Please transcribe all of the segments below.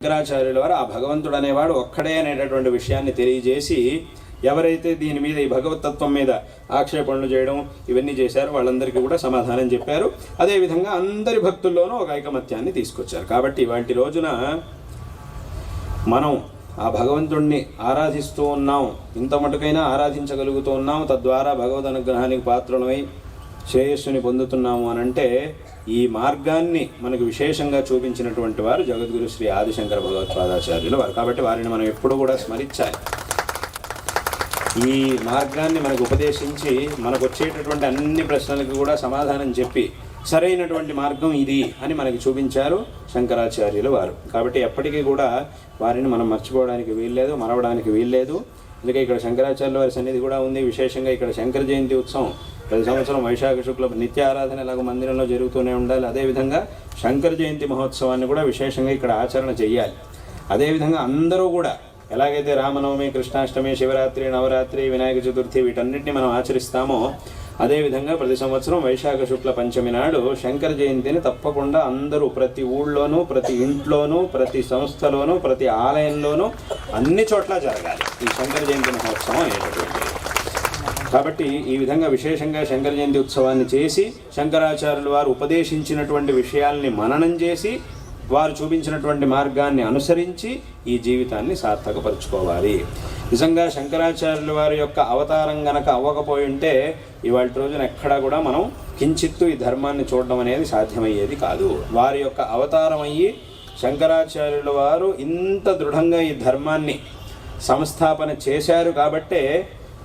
శంకరాచార్యుల వారు ఆ భగవంతుడు అనేవాడు ఒక్కడే అనేటటువంటి విషయాన్ని తెలియజేసి ఎవరైతే దీని మీద ఈ భగవతత్వం మీద ఆక్షేపణలు చేయడం ఇవన్నీ చేశారో వాళ్ళందరికీ కూడా సమాధానం చెప్పారు. అదేవిధంగా అందరి భక్తుల్లోనూ ఒక ఐకమత్యాన్ని తీసుకొచ్చారు. కాబట్టి ఇవాటి రోజున మనం ఆ భగవంతుణ్ణి ఆరాధిస్తూ ఉన్నాం, ఇంత మటుకైనా ఆరాధించగలుగుతూ ఉన్నాం, తద్వారా భగవద్ అనుగ్రహానికి పాత్రలమై శ్రేయస్సుని పొందుతున్నాము అనంటే ఈ మార్గాన్ని మనకు విశేషంగా చూపించినటువంటి వారు జగద్గురు శ్రీ ఆదిశంకర భగవత్పాదాచార్యులు వారు. కాబట్టి వారిని మనం ఎప్పుడు కూడా స్మరించాలి. ఈ మార్గాన్ని మనకు ఉపదేశించి మనకు వచ్చేటటువంటి అన్ని ప్రశ్నలకు కూడా సమాధానం చెప్పి సరైనటువంటి మార్గం ఇది అని మనకి చూపించారు శంకరాచార్యులు వారు. కాబట్టి ఎప్పటికీ కూడా వారిని మనం మర్చిపోవడానికి వీల్లేదు, మరవడానికి వీల్లేదు. అందుకే ఇక్కడ శంకరాచార్యుల వారి సన్నిధి కూడా ఉంది. విశేషంగా ఇక్కడ శంకర జయంతి ఉత్సవం ప్రతి సంవత్సరం వైశాఖ శుక్ల నిత్య ఆరాధన ఎలాగో మందిరంలో జరుగుతూనే ఉండాలి. అదేవిధంగా శంకర జయంతి మహోత్సవాన్ని కూడా విశేషంగా ఇక్కడ ఆచరణ చేయాలి. అదేవిధంగా అందరూ కూడా ఎలాగైతే రామనవమి, కృష్ణాష్టమి, శివరాత్రి, నవరాత్రి, వినాయక చతుర్థి వీటన్నిటిని మనం ఆచరిస్తామో అదేవిధంగా ప్రతి సంవత్సరం వైశాఖ శుక్ల పంచమి నాడు శంకర జయంతిని తప్పకుండా అందరూ ప్రతి ఊళ్ళోనూ, ప్రతి ఇంట్లోనూ, ప్రతి సంస్థలోనూ, ప్రతి ఆలయంలోనూ అన్ని చోట్ల జరగాలి ఈ శంకర జయంతి మహోత్సవం అనేటటువంటిది. కాబట్టి ఈ విధంగా విశేషంగా శంకర జయంతి ఉత్సవాన్ని చేసి శంకరాచార్యులు వారు ఉపదేశించినటువంటి విషయాల్ని మననం చేసి వారు చూపించినటువంటి మార్గాన్ని అనుసరించి ఈ జీవితాన్ని సార్థకపరుచుకోవాలి. నిజంగా శంకరాచార్యుల వారి యొక్క అవతారం గనక అవ్వకపోయి ఉంటే ఇవాళ రోజున ఎక్కడా కూడా మనం కించిత్తు ఈ ధర్మాన్ని చూడడం అనేది సాధ్యమయ్యేది కాదు. వారి యొక్క అవతారం అయ్యి శంకరాచార్యుల వారు ఇంత దృఢంగా ఈ ధర్మాన్ని సంస్థాపన చేశారు. కాబట్టే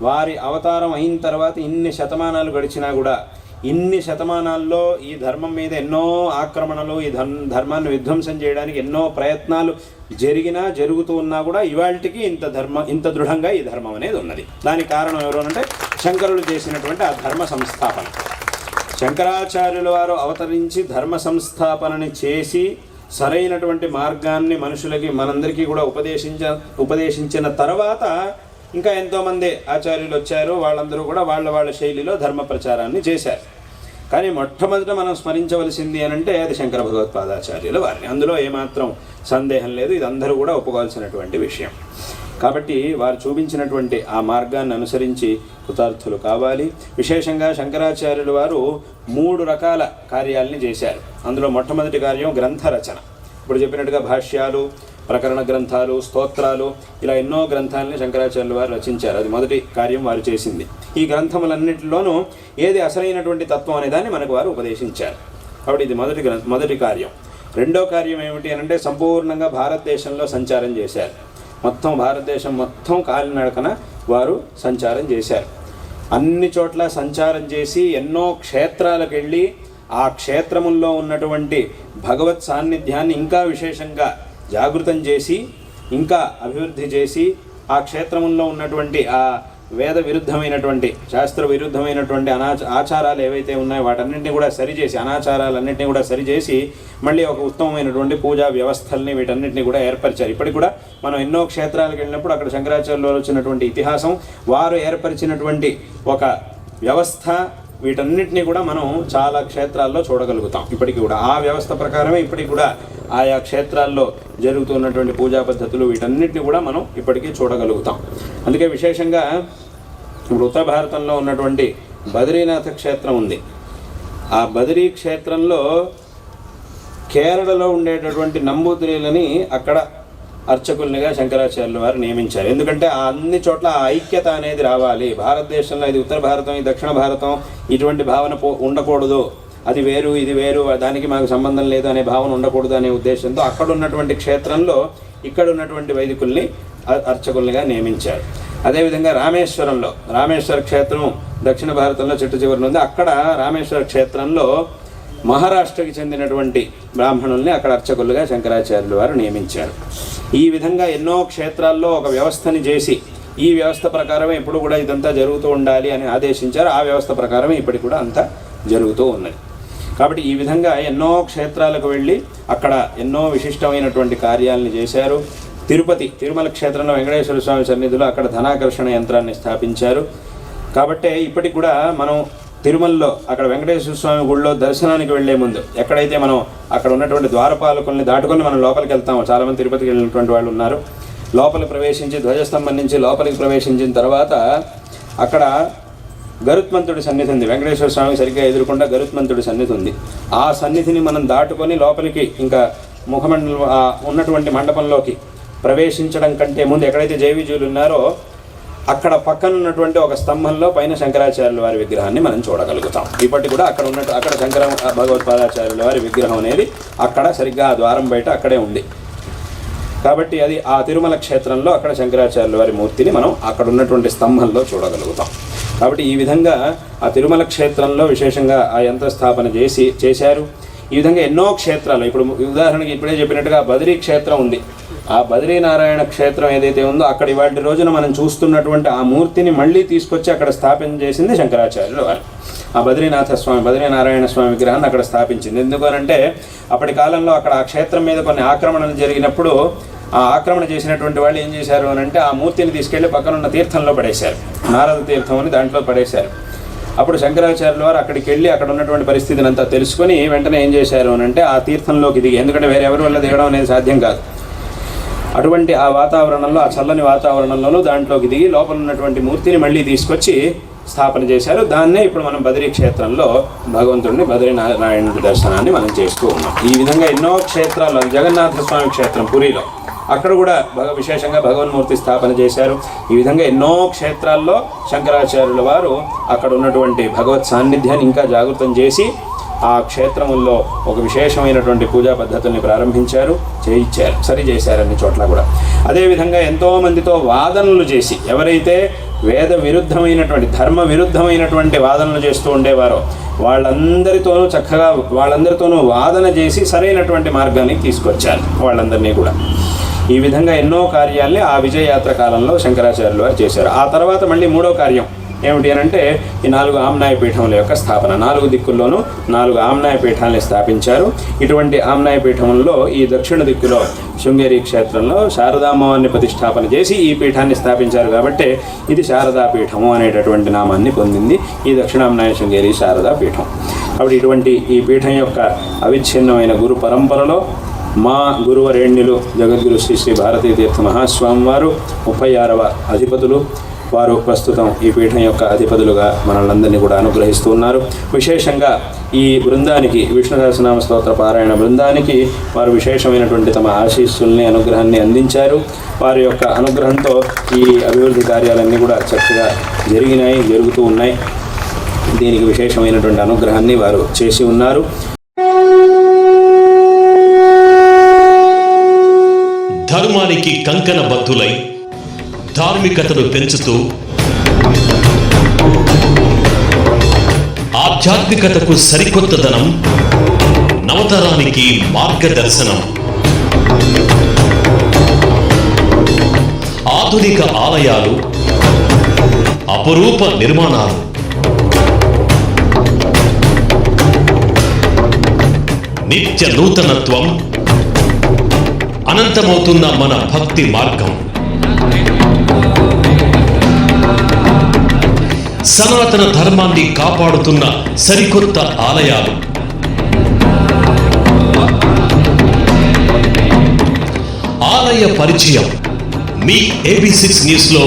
వారి అవతారం అయిన తర్వాత ఇన్ని శతమానాలు గడిచినా కూడా ఇన్ని శతమానాల్లో ఈ ధర్మం మీద ఎన్నో ఆక్రమణలు, ఈ ధర్మాన్ని విధ్వంసం చేయడానికి ఎన్నో ప్రయత్నాలు జరుగుతూ ఉన్నా కూడా ఇవాళకి ఇంత దృఢంగా ఈ ధర్మం అనేది ఉన్నది. దానికి కారణం ఎవరు అంటే శంకరులు చేసినటువంటి ఆ ధర్మ సంస్థాపన. శంకరాచార్యుల వారు అవతరించి ధర్మ సంస్థాపనని చేసి సరైనటువంటి మార్గాన్ని మనుషులకి మనందరికీ కూడా ఉపదేశించిన తర్వాత ఇంకా ఎంతోమంది ఆచార్యులు వచ్చారు. వాళ్ళందరూ కూడా వాళ్ళ శైలిలో ధర్మ ప్రచారాన్ని చేశారు. కానీ మొట్టమొదట మనం స్మరించవలసింది అనంటే అది శంకర భగవత్పాదాచార్యుల వారిని. అందులో ఏమాత్రం సందేహం లేదు. ఇది అందరూ కూడా ఒప్పుకోవాల్సినటువంటి విషయం. కాబట్టి వారు చూపించినటువంటి ఆ మార్గాన్ని అనుసరించి కృతార్థులు కావాలి. విశేషంగా శంకరాచార్యుల వారు 3 రకాల కార్యాలని చేశారు. అందులో మొట్టమొదటి కార్యం గ్రంథ రచన. ఇప్పుడు చెప్పినట్టుగా భాష్యాలు, ప్రకరణ గ్రంథాలు, స్తోత్రాలు ఇలా ఎన్నో గ్రంథాలని శంకరాచార్యుల వారు రచించారు. అది మొదటి కార్యం వారు చేసింది. ఈ గ్రంథములన్నింటిలోనూ ఏది అసలైనటువంటి తత్వం అనే దాన్ని మనకు వారు ఉపదేశించారు. కాబట్టి ఇది మొదటి కార్యం. రెండో కార్యం ఏమిటి అనంటే సంపూర్ణంగా భారతదేశంలో సంచారం చేశారు. మొత్తం భారతదేశం మొత్తం కాలినడకన వారు సంచారం చేశారు. అన్ని చోట్ల సంచారం చేసి ఎన్నో క్షేత్రాలకు వెళ్ళి ఆ క్షేత్రముల్లో ఉన్నటువంటి భగవత్ సాన్నిధ్యాన్ని ఇంకా విశేషంగా జాగృతం చేసి ఇంకా అభివృద్ధి చేసి ఆ క్షేత్రముల్లో ఉన్నటువంటి ఆ వేద విరుద్ధమైనటువంటి, శాస్త్ర విరుద్ధమైనటువంటి ఆచారాలు ఏవైతే ఉన్నాయో వాటన్నింటినీ కూడా సరిచేసి, అనాచారాలన్నింటినీ కూడా సరిచేసి మళ్ళీ ఒక ఉత్తమమైనటువంటి పూజా వ్యవస్థల్ని వీటన్నింటినీ కూడా ఏర్పరిచారు. ఇప్పటికి కూడా మనం ఎన్నో క్షేత్రాలకు వెళ్ళినప్పుడు అక్కడ శంకరాచార్యులు వచ్చినటువంటి ఇతిహాసం, వారు ఏర్పరిచినటువంటి ఒక వ్యవస్థ వీటన్నిటినీ కూడా మనం చాలా క్షేత్రాల్లో చూడగలుగుతాం. ఇప్పటికీ కూడా ఆ వ్యవస్థ ప్రకారమే ఇప్పటికి కూడా ఆయా క్షేత్రాల్లో జరుగుతున్నటువంటి పూజా పద్ధతులు వీటన్నిటిని కూడా మనం ఇప్పటికీ చూడగలుగుతాం. అందుకే విశేషంగా ఇప్పుడు ఉత్తర భారతంలో ఉన్నటువంటి బద్రీనాథ క్షేత్రం ఉంది. ఆ బద్రీ క్షేత్రంలో కేరళలో ఉండేటటువంటి నంబూతిరీలని అక్కడ అర్చకుల్నిగా శంకరాచార్యుల వారు నియమించారు. ఎందుకంటే అన్ని చోట్ల ఆ ఐక్యత అనేది రావాలి. భారతదేశంలో ఇది ఉత్తర భారతం, ఇది దక్షిణ భారతం, ఇటువంటి భావన ఉండకూడదు. అది వేరు, ఇది వేరు, దానికి మాకు సంబంధం లేదు అనే భావన ఉండకూడదు అనే ఉద్దేశంతో అక్కడ ఉన్నటువంటి క్షేత్రంలో ఇక్కడ ఉన్నటువంటి వైదికుల్ని అర్చకుల్నిగా నియమించారు. అదేవిధంగా రామేశ్వర క్షేత్రం దక్షిణ భారతంలో చిట్ట చివరిన ఉంది. అక్కడ రామేశ్వర క్షేత్రంలో మహారాష్ట్రకి చెందినటువంటి బ్రాహ్మణుల్ని అక్కడ అర్చకులుగా శంకరాచార్యుల వారు నియమించారు. ఈ విధంగా ఎన్నో క్షేత్రాల్లో ఒక వ్యవస్థని చేసి ఈ వ్యవస్థ ప్రకారమే ఇప్పుడు కూడా ఇదంతా జరుగుతూ ఉండాలి అని ఆదేశించారు. ఆ వ్యవస్థ ప్రకారమే ఇప్పటికి కూడా అంతా జరుగుతూ ఉన్నది. కాబట్టి ఈ విధంగా ఎన్నో క్షేత్రాలకు వెళ్ళి అక్కడ ఎన్నో విశిష్టమైనటువంటి కార్యాలను చేశారు. తిరుమల క్షేత్రంలో వెంకటేశ్వర స్వామి సన్నిధిలో అక్కడ ధనాకర్షణ యంత్రాన్ని స్థాపించారు. కాబట్టే ఇప్పటికి కూడా మనం తిరుమలలో అక్కడ వెంకటేశ్వర స్వామి గుడిలో దర్శనానికి వెళ్లే ముందు ఎక్కడైతే మనం అక్కడ ఉన్నటువంటి ద్వారపాలకుల్ని దాటుకొని మనం లోపలికి వెళ్తాము, చాలామంది తిరుపతికి వెళ్ళినటువంటి వాళ్ళు ఉన్నారు. లోపలికి ప్రవేశించి ధ్వజస్తంభం నుంచి లోపలికి ప్రవేశించిన తర్వాత అక్కడ గరుత్మంతుడి సన్నిధి ఉంది. వెంకటేశ్వర స్వామికి సరిగ్గా ఎదురుకుండా గరుత్మంతుడి సన్నిధి ఉంది. ఆ సన్నిధిని మనం దాటుకొని లోపలికి ఇంకా ముఖమండలం ఉన్నటువంటి మండపంలోకి ప్రవేశించడం కంటే ముందు ఎక్కడైతే జైవిజులు ఉన్నారో అక్కడ పక్కన ఉన్నటువంటి ఒక స్తంభంలో పైన శంకరాచార్యుల వారి విగ్రహాన్ని మనం చూడగలుగుతాం. ఇప్పటికి కూడా అక్కడ శంకర భగవత్పాదాచార్యుల వారి విగ్రహం అనేది అక్కడ సరిగ్గా ఆ ద్వారం బయట అక్కడే ఉంది. కాబట్టి అది ఆ తిరుమల క్షేత్రంలో అక్కడ శంకరాచార్యుల వారి మూర్తిని మనం అక్కడ ఉన్నటువంటి స్తంభంలో చూడగలుగుతాం. కాబట్టి ఈ విధంగా ఆ తిరుమల క్షేత్రంలో విశేషంగా ఆ యంత్రస్థాపన చేశారు. ఈ విధంగా ఎన్నో క్షేత్రాలు, ఇప్పుడు ఉదాహరణకి ఇప్పుడే చెప్పినట్టుగా బద్రీ క్షేత్రం ఉంది. ఆ బద్రీనారాయణ క్షేత్రం ఏదైతే ఉందో అక్కడ ఇవాటి రోజున మనం చూస్తున్నటువంటి ఆ మూర్తిని మళ్ళీ తీసుకొచ్చి అక్కడ స్థాపన చేసింది శంకరాచార్యుల వారు. ఆ బద్రీనారాయణ స్వామి విగ్రహాన్ని అక్కడ స్థాపించింది. ఎందుకనంటే అప్పటి కాలంలో అక్కడ ఆ క్షేత్రం మీద కొన్ని ఆక్రమణలు జరిగినప్పుడు ఆ ఆక్రమణ చేసినటువంటి వాళ్ళు ఏం చేశారు అని అంటే ఆ మూర్తిని తీసుకెళ్లి పక్కనున్న తీర్థంలో పడేశారు, నారద తీర్థం అని దాంట్లో పడేశారు. అప్పుడు శంకరాచార్యుల వారు అక్కడికి వెళ్ళి అక్కడ ఉన్నటువంటి పరిస్థితిని అంతా తెలుసుకొని వెంటనే ఏం చేశారు అని అంటే ఆ తీర్థంలోకి దిగి, ఎందుకంటే వేరే ఎవరి వల్ల దిగడం అనేది సాధ్యం కాదు, అటువంటి ఆ వాతావరణంలో ఆ చల్లని వాతావరణంలోనూ దాంట్లోకి దిగి లోపల ఉన్నటువంటి మూర్తిని మళ్ళీ తీసుకొచ్చి స్థాపన చేశారు. దాన్నే ఇప్పుడు మనం బద్రీ క్షేత్రంలో భగవంతుడిని బద్రీనారాయణుడి దర్శనాన్ని మనం చేస్తూ ఉన్నాం. ఈ విధంగా ఎన్నో క్షేత్రాల్లో జగన్నాథ స్వామి క్షేత్రం పురిలో అక్కడ కూడా విశేషంగా భగవన్మూర్తి స్థాపన చేశారు. ఈ విధంగా ఎన్నో క్షేత్రాల్లో శంకరాచార్యుల వారు అక్కడ ఉన్నటువంటి భగవత్ సాన్నిధ్యాన్ని ఇంకా జాగృతం చేసి ఆ క్షేత్రంలో ఒక విశేషమైనటువంటి పూజా పద్ధతుల్ని ప్రారంభించారు, సరి చేశారు అన్ని చోట్ల కూడా. అదేవిధంగా ఎంతోమందితో వాదనలు చేసి ఎవరైతే వేద విరుద్ధమైనటువంటి ధర్మ విరుద్ధమైనటువంటి వాదనలు చేస్తూ ఉండేవారో వాళ్ళందరితోనూ వాదన చేసి సరైనటువంటి మార్గానికి తీసుకొచ్చారు వాళ్ళందరినీ కూడా. ఈ విధంగా ఎన్నో కార్యాల్ని ఆ విజయయాత్ర కాలంలో శంకరాచార్యులు వారు చేశారు. ఆ తర్వాత మళ్ళీ మూడో కార్యం ఏమిటి అని అంటే ఈ 4 ఆమ్నాయ పీఠముల యొక్క స్థాపన. 4 దిక్కుల్లోనూ 4 ఆమ్నాయ పీఠాలని స్థాపించారు. ఇటువంటి ఆమ్నాయ పీఠంలో ఈ దక్షిణ దిక్కులో శృంగేరి క్షేత్రంలో శారదామ్మవారిని ప్రతిష్టాపన చేసి ఈ పీఠాన్ని స్థాపించారు. కాబట్టి ఇది శారదా పీఠము అనేటటువంటి నామాన్ని పొందింది ఈ దక్షిణామ్నాయ శృంగేరి శారదా పీఠం. కాబట్టి ఇటువంటి ఈ పీఠం యొక్క అవిచ్ఛిన్నమైన గురు పరంపరలో మా గురువరేణ్యులు జగద్గురు శ్రీ శ్రీ భారతీ తీర్థ మహాస్వామి వారు 36వ అధిపతులు. వారు ప్రస్తుతం ఈ పీఠం యొక్క అధిపతులుగా మనల్ని కూడా అనుగ్రహిస్తూ ఉన్నారు. విశేషంగా ఈ బృందానికి విష్ణు సహస్రనామ స్తోత్ర పారాయణ బృందానికి వారు విశేషమైనటువంటి తమ ఆశీస్సుల్ని అనుగ్రహాన్ని అందించారు. వారి యొక్క అనుగ్రహంతో ఈ అభివృద్ధి కార్యాలన్నీ కూడా చక్కగా జరుగుతూ ఉన్నాయి. దీనికి విశేషమైనటువంటి అనుగ్రహాన్ని వారు చేసి ఉన్నారు. ధర్మానికి కంకణ బద్ధులై ధార్మికతను పెంచుతూ ఆధ్యాత్మికతకు సరికొత్తదనం, నవతరానికి మార్గదర్శనం. ఆధునిక ఆలయాలు, అపురూప నిర్మాణాలు, నిత్య నూతనత్వం, అనంతమవుతున్న మన భక్తి మార్గం. సనాతన ధర్మాన్ని కాపాడుతున్న సరికొత్త ఆలయాలు, ఆలయ పరిచయం మీ AB6 న్యూస్లో